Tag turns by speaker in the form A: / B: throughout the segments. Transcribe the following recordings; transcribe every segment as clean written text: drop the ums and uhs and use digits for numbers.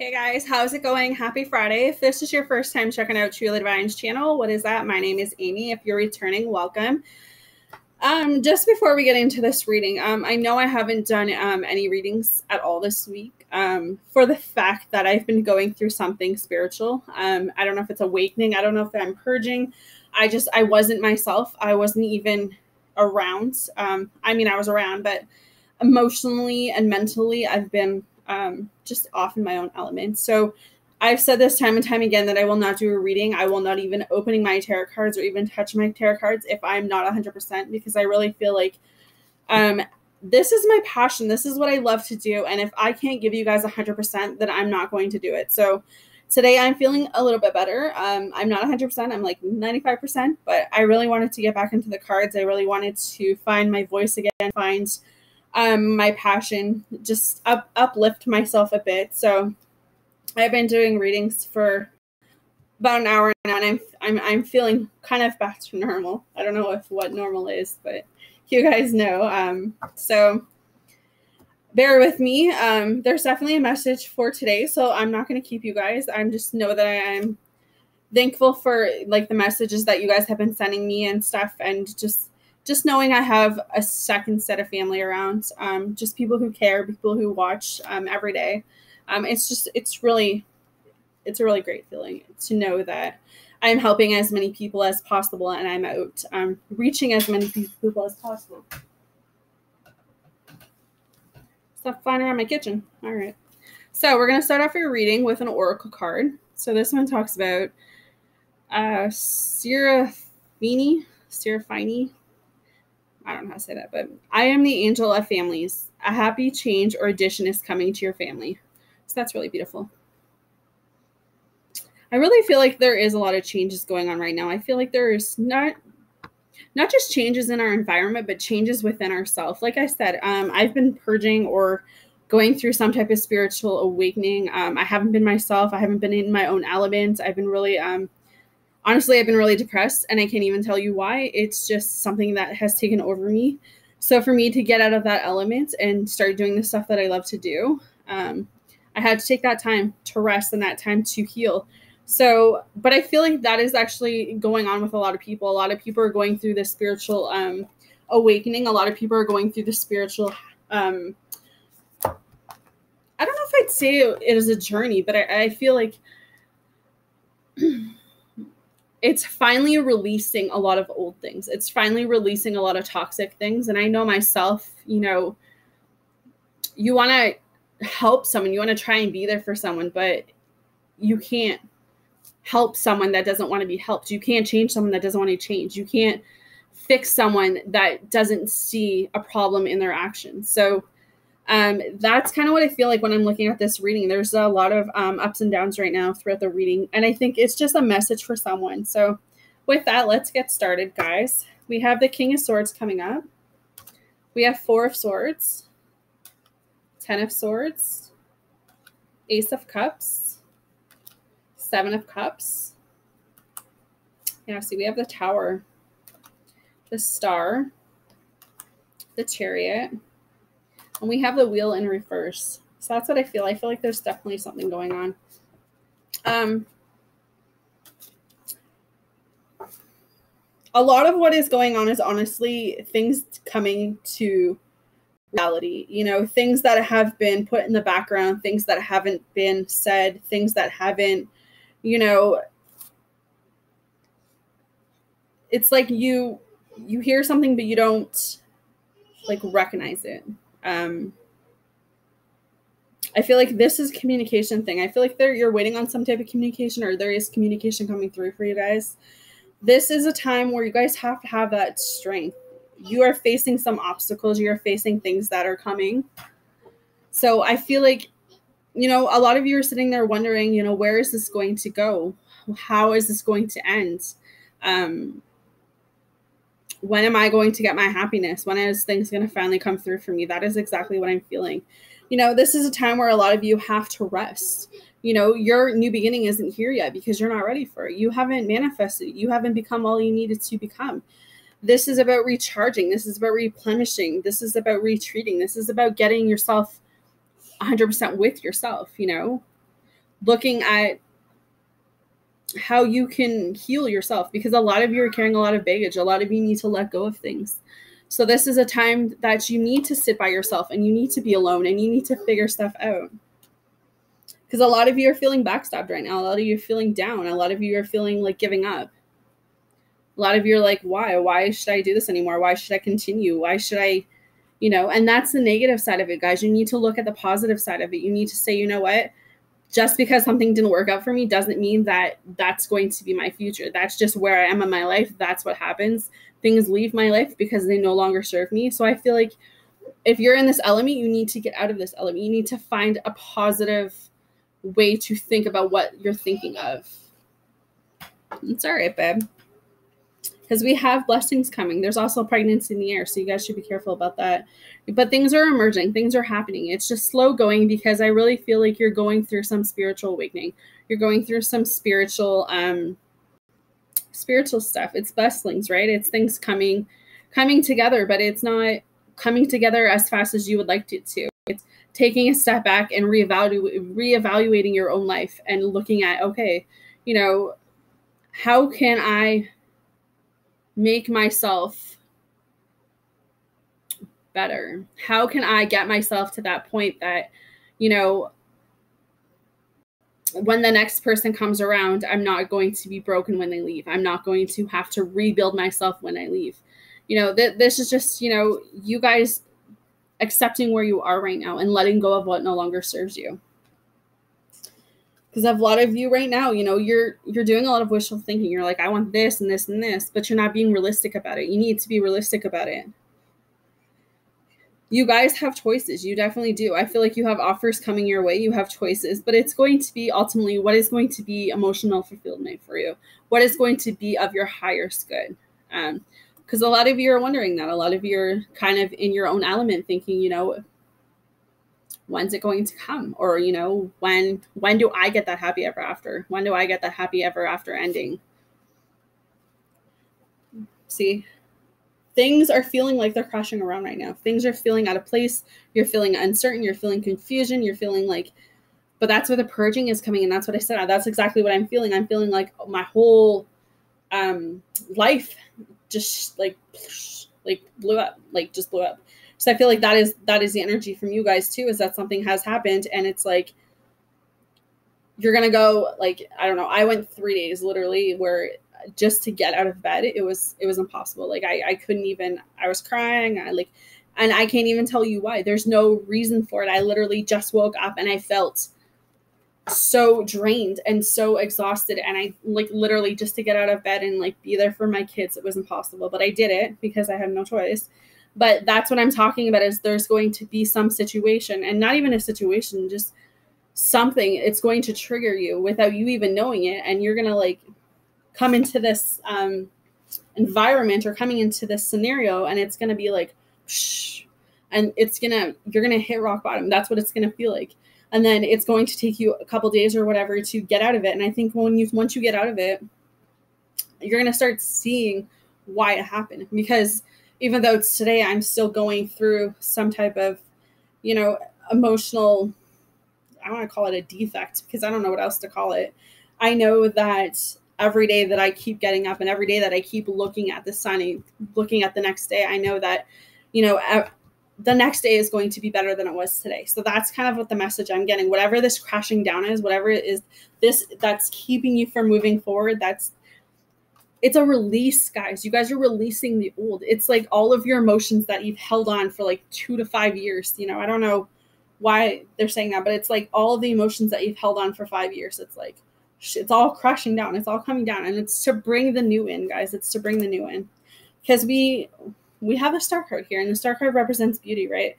A: Hey guys, how's it going? Happy Friday. If this is your first time checking out Truly Divine's channel, what is that? My name is Amy. If you're returning, welcome. Just before we get into this reading, I know I haven't done any readings at all this week for the fact that I've been going through something spiritual. I don't know if it's awakening. I don't know if I'm purging. I wasn't myself. I wasn't even around. I was around, but emotionally and mentally, I've been just off in my own element. So I've said this time and time again that I will not do a reading. I will not even opening my tarot cards or even touch my tarot cards if I'm not 100%, because I really feel like this is my passion. This is what I love to do. And if I can't give you guys 100%, then I'm not going to do it. So today I'm feeling a little bit better. I'm not 100%. I'm like 95%, but I really wanted to get back into the cards. I really wanted to find my voice again, find my passion, just uplift myself a bit. So I've been doing readings for about an hour now, and I'm feeling kind of back to normal. I don't know what normal is, but you guys know. So bear with me. There's definitely a message for today, so I'm not going to keep you guys. I'm just know that I am thankful for like the messages that you guys have been sending me and stuff, and just knowing I have a second set of family around, just people who care, people who watch every day. It's a really great feeling to know that I'm helping as many people as possible, and I'm out reaching as many people as possible. Stop flying around my kitchen. All right. So we're going to start off your reading with an oracle card. So this one talks about Seraphini. I don't know how to say that, but I am the angel of families. A happy change or addition is coming to your family. So that's really beautiful. I really feel like there is a lot of changes going on right now. I feel like there is not just changes in our environment, but changes within ourselves. Like I said, I've been purging or going through some type of spiritual awakening. I haven't been myself. I haven't been in my own element. I've been really honestly, I've been really depressed, and I can't even tell you why. It's just something that has taken over me. So for me to get out of that element and start doing the stuff that I love to do, I had to take that time to rest and that time to heal. So, but I feel like that is actually going on with a lot of people. A lot of people are going through this spiritual awakening. A lot of people are going through the spiritual, I don't know if I'd say it is a journey, but I feel like it's finally releasing a lot of old things. It's finally releasing a lot of toxic things. And I know myself, you want to help someone, you want to try and be there for someone, but you can't help someone that doesn't want to be helped. You can't change someone that doesn't want to change. You can't fix someone that doesn't see a problem in their actions. So that's kind of what I feel like when I'm looking at this reading. There's a lot of ups and downs right now throughout the reading, and I think it's just a message for someone. So with that, let's get started, guys. We have the King of Swords coming up. We have 4 of Swords, 10 of Swords, Ace of Cups, 7 of Cups. Yeah, see, we have the Tower, the Star, the Chariot, and we have the Wheel in reverse. So that's what I feel. I feel like there's definitely something going on. A lot of what is going on is honestly things coming to reality. Things that have been put in the background, things that haven't been said, things that haven't, it's like you hear something, but you don't like recognize it. I feel like this is a communication thing. I feel like you're waiting on some type of communication, or there is communication coming through for you guys. This is a time where you guys have to have that strength. You are facing some obstacles. You're facing things that are coming. So I feel like, a lot of you are sitting there wondering, where is this going to go? How is this going to end? When am I going to get my happiness? When is things going to finally come through for me? That is exactly what I'm feeling. This is a time where a lot of you have to rest. Your new beginning isn't here yet because you're not ready for it. You haven't manifested. You haven't become all you needed to become. This is about recharging. This is about replenishing. This is about retreating. This is about getting yourself 100% with yourself, looking at how you can heal yourself, because a lot of you are carrying a lot of baggage. A lot of you need to let go of things. So this is a time that you need to sit by yourself and you need to be alone and you need to figure stuff out. Because a lot of you are feeling backstabbed right now. A lot of you are feeling down. A lot of you are feeling like giving up. A lot of you are like, why? Why should I do this anymore? Why should I continue? Why should I, and that's the negative side of it, guys. You need to look at the positive side of it. You need to say, you know what? Just because something didn't work out for me doesn't mean that that's going to be my future. That's just where I am in my life. That's what happens. Things leave my life because they no longer serve me. So I feel like if you're in this element, you need to get out of this element. You need to find a positive way to think about what you're thinking of. It's all right, babe. Because we have blessings coming. There's also pregnancy in the air, so you guys should be careful about that. But things are emerging. Things are happening. It's just slow going because I really feel like you're going through some spiritual awakening. You're going through some spiritual stuff. It's blessings, right? It's things coming together, but it's not coming together as fast as you would like it to. It's taking a step back and reevaluating your own life and looking at, okay, how can I make myself better? How can I get myself to that point that, when the next person comes around, I'm not going to be broken when they leave. I'm not going to have to rebuild myself when I leave. This is just, you guys accepting where you are right now and letting go of what no longer serves you. Because a lot of you right now, you're doing a lot of wishful thinking. You're like, I want this and this and this, but you're not being realistic about it. You need to be realistic about it. You guys have choices. You definitely do. I feel like you have offers coming your way. You have choices, but it's going to be ultimately what is going to be emotional fulfillment for you. What is going to be of your highest good. Because a lot of you are wondering that. A lot of you are kind of in your own element thinking, when's it going to come? Or, when do I get that happy ever after? When do I get that happy ever after ending? See, things are feeling like they're crashing around right now. Things are feeling out of place. You're feeling uncertain. You're feeling confusion. You're feeling like, but that's where the purging is coming. And that's what I said. That's exactly what I'm feeling. I'm feeling like my whole life just like blew up, just blew up. So I feel like that is the energy from you guys too, is that something has happened and it's like, you're going to go like, I don't know. I went 3 days literally where just to get out of bed, it was impossible. Like I couldn't even, I was crying. And I can't even tell you why. There's no reason for it. I literally just woke up and I felt so drained and so exhausted. And I literally just to get out of bed and be there for my kids, it was impossible, but I did it because I had no choice. But that's what I'm talking about, is there's going to be some situation, and not even a situation, just something. It's going to trigger you without you even knowing it. And you're going to come into this environment or coming into this scenario, and it's going to be like, shh, and you're going to hit rock bottom. That's what it's going to feel like. And then it's going to take you a couple days or whatever to get out of it. And I think once you get out of it, you're going to start seeing why it happened. Because even though it's today, I'm still going through some type of, emotional, I want to call it a defect because I don't know what else to call it. I know that every day that I keep getting up and every day that I keep looking at the sun and looking at the next day, I know that, the next day is going to be better than it was today. So that's kind of what the message I'm getting. Whatever this crashing down is, whatever it is, that's keeping you from moving forward, it's a release, guys. You guys are releasing the old. It's like all of your emotions that you've held on for 2 to 5 years. I don't know why they're saying that, but it's like all of the emotions that you've held on for 5 years. It's like, it's all crashing down. It's all coming down. And it's to bring the new in, guys. It's to bring the new in. Because we have a star card here, and the star card represents beauty, right?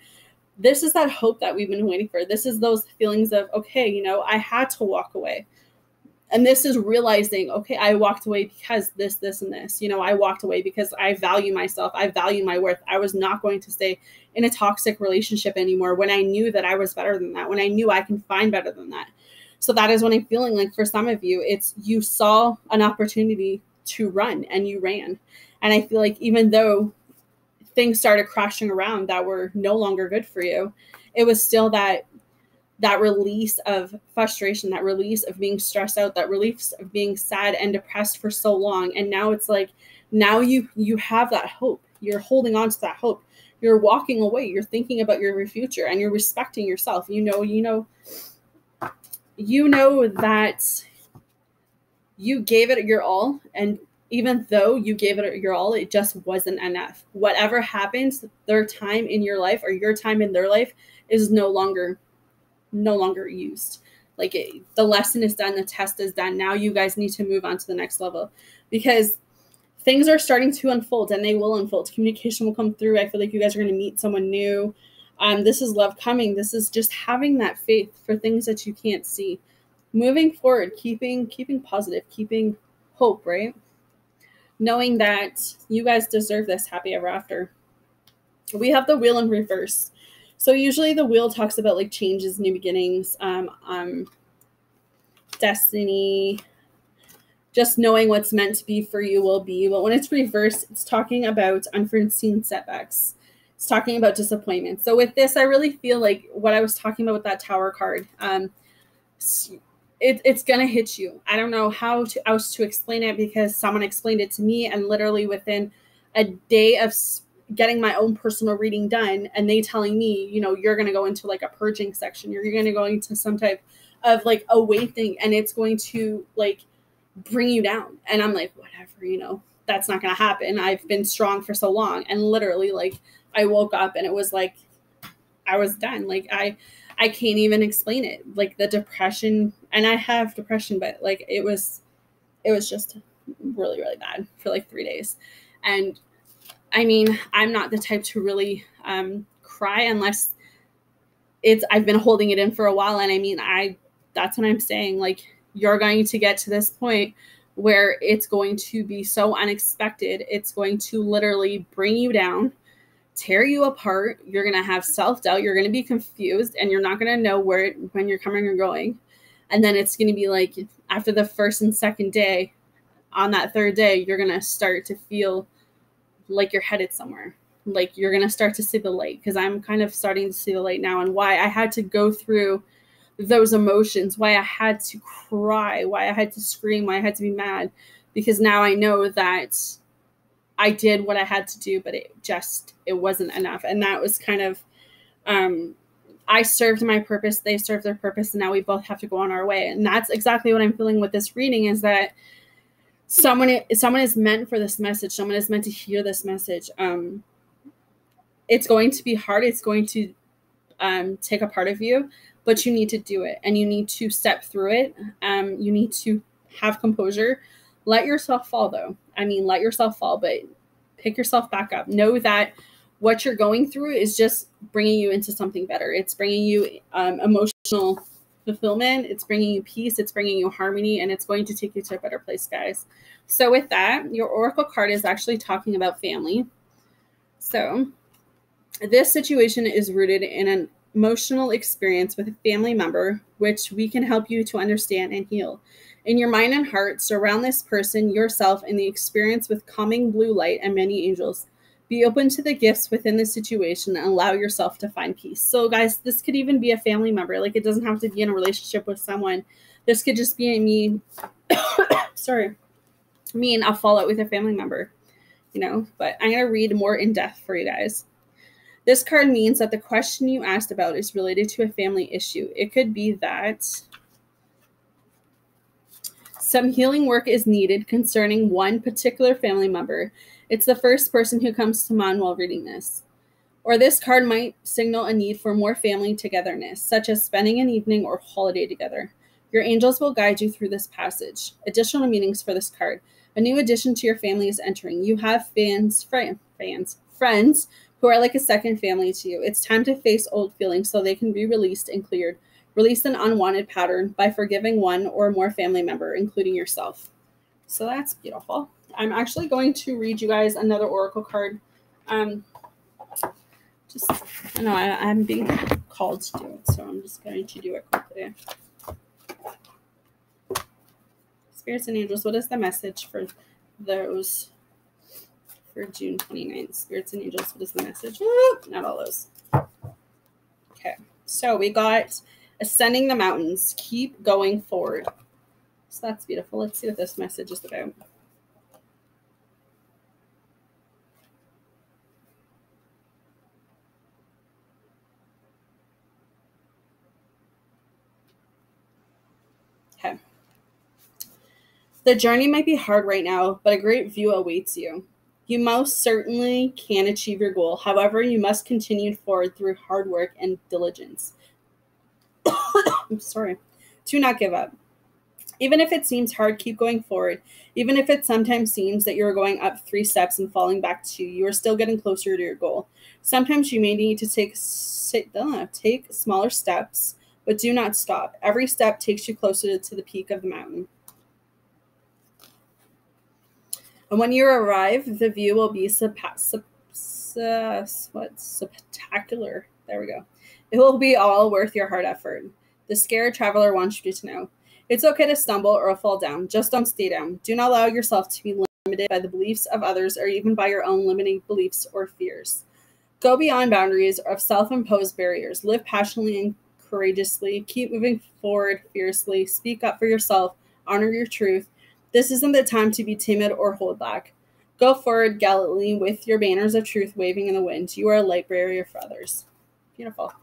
A: This is that hope that we've been waiting for. This is those feelings of, okay, I had to walk away. And this is realizing, okay, I walked away because this, and this. I walked away because I value myself. I value my worth. I was not going to stay in a toxic relationship anymore when I knew that I was better than that, when I knew I can find better than that. So that is what I'm feeling like for some of you. It's you saw an opportunity to run and you ran. And I feel like even though things started crashing around that were no longer good for you, it was still that that release of frustration, that release of being stressed out, that release of being sad and depressed for so long. And now it's like, now you have that hope. You're holding on to that hope. You're walking away. You're thinking about your future, and you're respecting yourself. You know that you gave it your all, and even though you gave it your all, it just wasn't enough. Whatever happens, their time in your life or your time in their life is no longer used. Like the lesson is done, the test is done. Now you guys need to move on to the next level, because things are starting to unfold, and they will unfold. Communication will come through. I feel like you guys are going to meet someone new. This is love coming. This is just having that faith for things that you can't see. Moving forward, keeping positive, keeping hope, right? Knowing that you guys deserve this happy ever after. We have the wheel in reverse. So usually the wheel talks about like changes, new beginnings, destiny, just knowing what's meant to be for you will be. But when it's reversed, it's talking about unforeseen setbacks. It's talking about disappointment. So with this, I really feel like what I was talking about with that Tower card, it's going to hit you. I don't know how else to explain it, because someone explained it to me, and literally within a day of getting my own personal reading done, and they telling me, you're going to go into like a purging section, you're going to go into some type of like awakening, and it's going to like bring you down. And I'm like, whatever, that's not going to happen. I've been strong for so long. And literally, like, I woke up and it was like, I was done. Like, I can't even explain it. Like the depression, and I have depression, but like, it was just really, really bad for like 3 days. And I mean, I'm not the type to really cry unless I've been holding it in for a while. And I mean, that's what I'm saying. Like, you're going to get to this point where it's going to be so unexpected. It's going to literally bring you down, tear you apart. You're going to have self-doubt. You're going to be confused, and you're not going to know when you're coming or going. And then it's going to be like, after the first and second day, on that third day, you're going to start to feel like you're headed somewhere. Like you're going to start to see the light, because I'm kind of starting to see the light now, and why I had to go through those emotions, why I had to cry, why I had to scream, why I had to be mad, because now I know that I did what I had to do, but it wasn't enough. And that was kind of, I served my purpose, they served their purpose, and now we both have to go on our way. And that's exactly what I'm feeling with this reading, is that someone is meant for this message. Someone is meant to hear this message. It's going to be hard. It's going to take a part of you, but you need to do it, and you need to step through it. You need to have composure. Let yourself fall, though. I mean, let yourself fall, but pick yourself back up. Know that what you're going through is just bringing you into something better. It's bringing you emotional fulfillment. It's bringing you peace. It's bringing you harmony, and it's going to take you to a better place, guys. So with that, your oracle card is actually talking about family. So this situation is rooted in an emotional experience with a family member, which we can help you to understand and heal. In your mind and heart, surround this person, yourself, and the experience with calming blue light and many angels. Be open to the gifts within the situation and allow yourself to find peace. So guys, this could even be a family member. Like, it doesn't have to be in a relationship with someone. This could just be me in a fallout with a family member, but I'm going to read more in depth for you guys. This card means that the question you asked about is related to a family issue. It could be that some healing work is needed concerning one particular family member. It's the first person who comes to mind while reading this. Or this card might signal a need for more family togetherness, such as spending an evening or holiday together. Your angels will guide you through this passage. Additional meanings for this card. A new addition to your family is entering. You have friends who are like a second family to you. It's time to face old feelings so they can be released and cleared. Release an unwanted pattern by forgiving one or more family member, including yourself. So that's beautiful. I'm actually going to read you guys another oracle card. I'm being called to do it, so I'm just going to do it quickly. Spirits and angels, what is the message for those for June 29th? Spirits and angels, what is the message? Not all those. Okay, so we got ascending the mountains. Keep going forward. So that's beautiful. Let's see what this message is about. Okay. The journey might be hard right now, but a great view awaits you. You most certainly can achieve your goal. However, you must continue forward through hard work and diligence. I'm sorry. Do not give up. Even if it seems hard, keep going forward. Even if it sometimes seems that you're going up 3 steps and falling back 2, you are still getting closer to your goal. Sometimes you may need to take smaller steps, but do not stop. Every step takes you closer to the peak of the mountain. And when you arrive, the view will be spectacular. There we go. It will be all worth your hard effort. The scared traveler wants you to know. It's okay to stumble or fall down. Just don't stay down. Do not allow yourself to be limited by the beliefs of others or even by your own limiting beliefs or fears. Go beyond boundaries of self-imposed barriers. Live passionately and courageously. Keep moving forward fiercely. Speak up for yourself. Honor your truth. This isn't the time to be timid or hold back. Go forward gallantly with your banners of truth waving in the wind. You are a light barrier for others. Beautiful.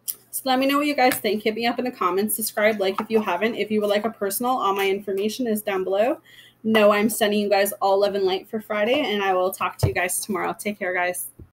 A: So let me know what you guys think. Hit me up in the comments. Subscribe, like if you haven't. If you would like a personal, all my information is down below. No, I'm sending you guys all love and light for Friday, and I will talk to you guys tomorrow. Take care, guys.